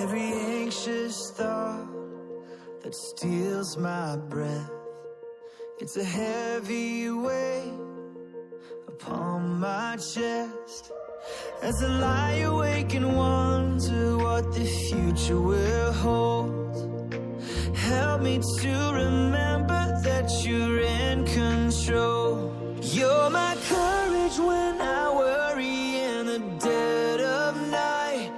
Every anxious thought that steals my breath, it's a heavy weight upon my chest. As I lie awake and wonder what the future will hold, help me to remember that you're in control. You're my courage when I worry in the dead of night.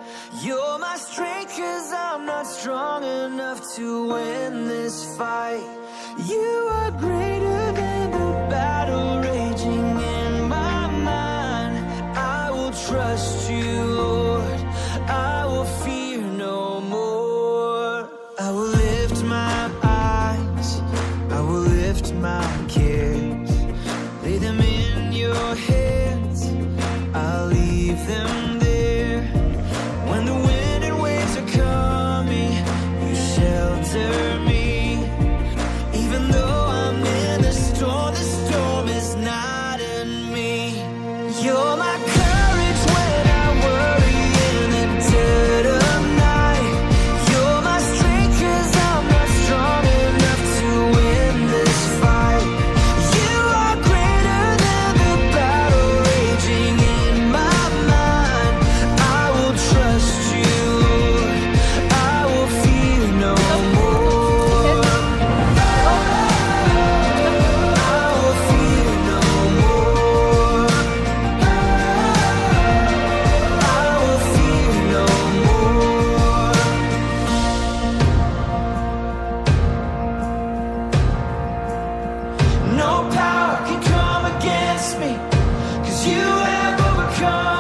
You're my strength 'cause I'm not strong enough to win this fight. You are greater than the battle raging in my mind. I will trust you, Lord. I will fear no more. I will lift my eyes, I will lift my cares, lay them in your hands, I'll leave them there. When the wind and waves are coming, you shelter me. Even though I'm in the storm is not in me. You're my courage when I worry in the dead of night. You're my strength 'cause I'm not strong enough to win this fight. You are greater than the battle raging in my mind. I will trust you, Lord. I will fear no more. I will fear no more. I will fear no more. No power can come against me, 'cause you have overcome.